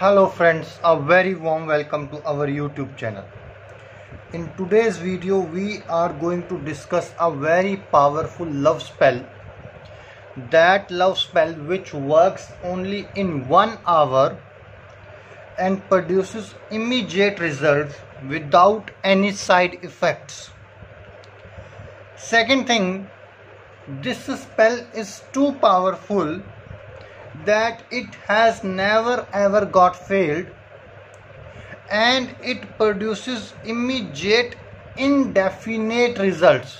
Hello friends, a very warm welcome to our YouTube channel. In today's video we are going to discuss a very powerful love spell. That love spell which works only in 1 hour and produces immediate results without any side effects. Second thing, this spell is too powerful that it has never ever got failed, and it produces immediate indefinite results.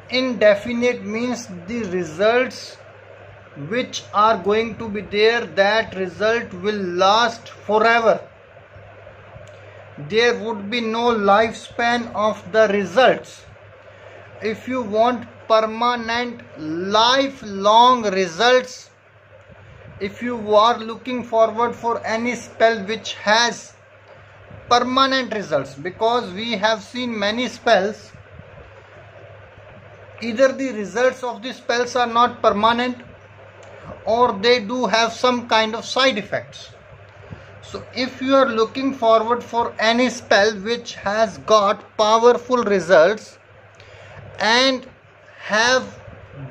Indefinite means the results which are going to be there, that result will last forever. There would be no lifespan of the results. If you want permanent lifelong results, if you are looking forward for any spell which has permanent results, because we have seen many spells, either the results of the spells are not permanent or they do have some kind of side effects. So if you are looking forward for any spell which has got powerful results and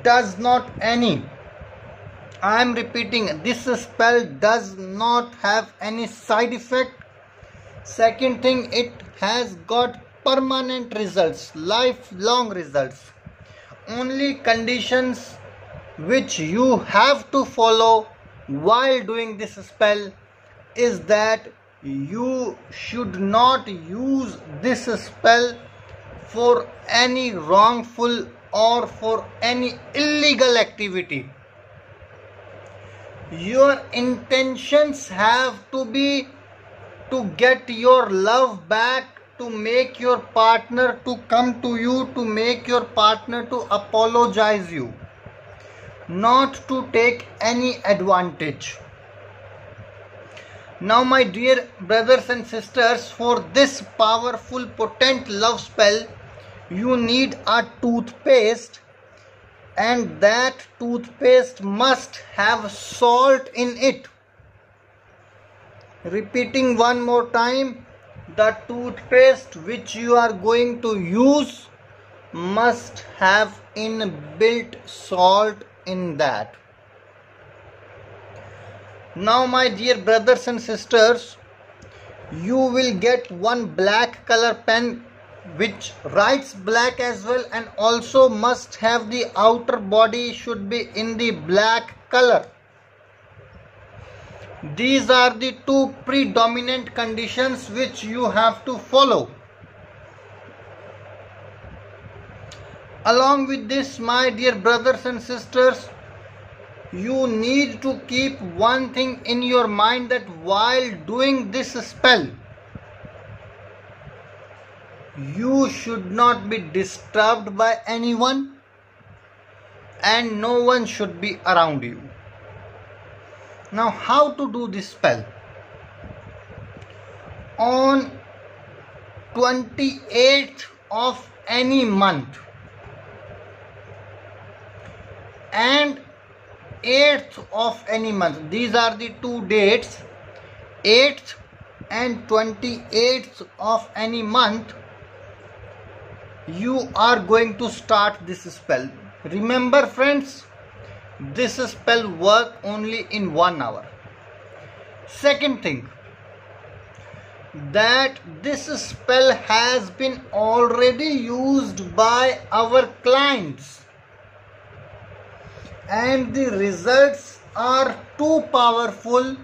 does not any, I am repeating, this spell does not have any side effect. Second thing, it has got permanent results, lifelong results. Only conditions which you have to follow while doing this spell is that you should not use this spell for any wrongful or for any illegal activity. Your intentions have to be to get your love back, to make your partner to come to you, to make your partner to apologize you, not to take any advantage. Now my dear brothers and sisters, for this powerful potent love spell you need a toothpaste, and that toothpaste must have salt in it. Repeating one more time, the toothpaste which you are going to use must have inbuilt salt in that. Now my dear brothers and sisters, you will get one black color pen which writes black as well, and also must have the outer body should be in the black color. These are the two predominant conditions which you have to follow. Along with this, my dear brothers and sisters, you need to keep one thing in your mind, that while doing this spell, you should not be disturbed by anyone and no one should be around you. Now, how to do this spell? On 28th of any month and 8th of any month, these are the two dates, 8th and 28th of any month, you are going to start this spell. Remember friends, this spell works only in 1 hour. Second thing, that this spell has been already used by our clients and the results are too powerful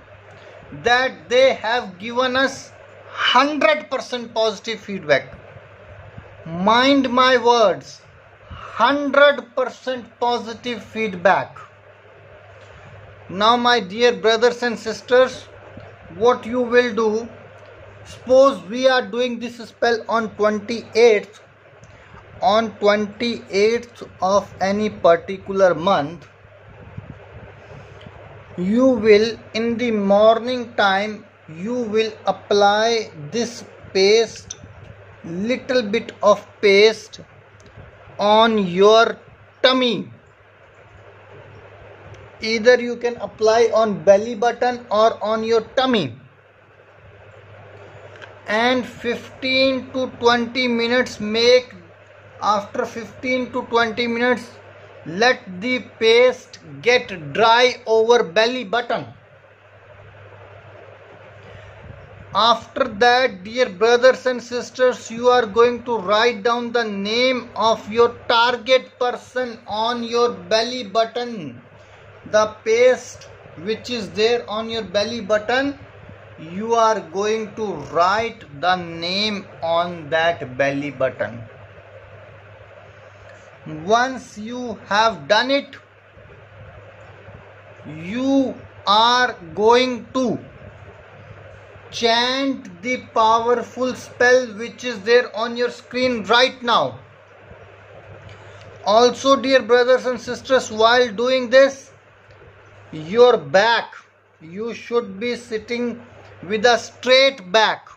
that they have given us 100% positive feedback. Mind my words, 100% positive feedback. Now my dear brothers and sisters, what you will do, suppose we are doing this spell on 28th. On 28th of any particular month, you will, in the morning time, you will apply this paste, little bit of paste on your tummy. Either you can apply on belly button or on your tummy, and 15 to 20 minutes after 15 to 20 minutes let the paste get dry over belly button. After that, dear brothers and sisters, you are going to write down the name of your target person on your belly button. The paste which is there on your belly button, you are going to write the name on that belly button. Once you have done it, you are going to chant the powerful spell which is there on your screen right now. Also, dear brothers and sisters, while doing this, your back, you should be sitting with a straight back.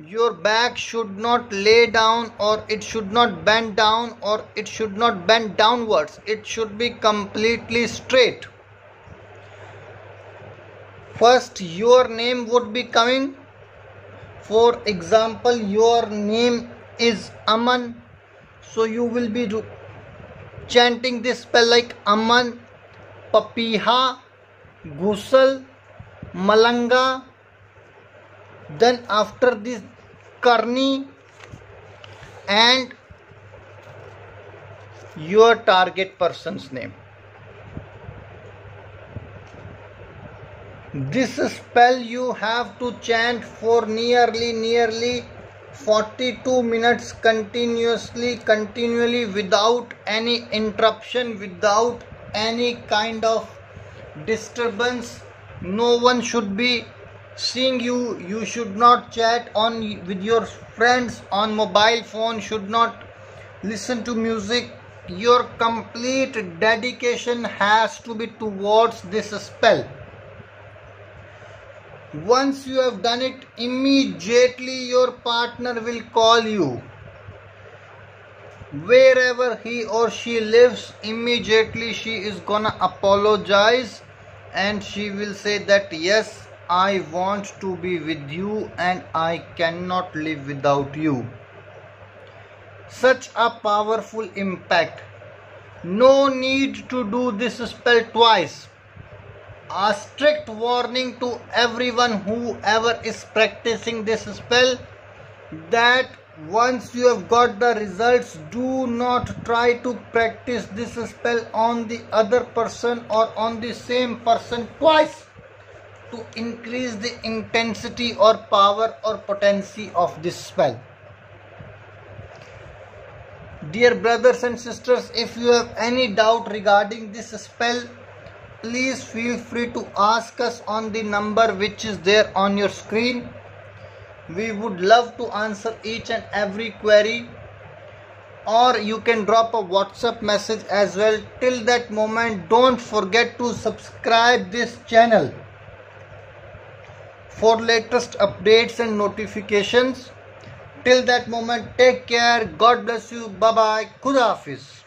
Your back should not lay down, or it should not bend down, or it should not bend downwards. It should be completely straight. First, your name would be coming. For example, your name is Aman. So you will be chanting this spell like Aman, Papiha, Gusal, Malanga. Then after this, Karni, and your target person's name. This spell you have to chant for nearly 42 minutes continually, without any interruption, without any kind of disturbance. No one should be seeing you. You should not chat with your friends on mobile phone, should not listen to music. Your complete dedication has to be towards this spell. Once you have done it, immediately your partner will call you. Wherever he or she lives, immediately she is gonna apologize, and she will say that yes, I want to be with you and I cannot live without you. Such a powerful impact. No need to do this spell twice. A strict warning to everyone whoever is practicing this spell, that once you have got the results, do not try to practice this spell on the other person or on the same person twice to increase the intensity or power or potency of this spell. Dear brothers and sisters, if you have any doubt regarding this spell, please feel free to ask us on the number which is there on your screen. We would love to answer each and every query, or you can drop a WhatsApp message as well. Till that moment, don't forget to subscribe this channel for latest updates and notifications. Till that moment, take care. God bless you. Bye bye. Khuda Hafiz.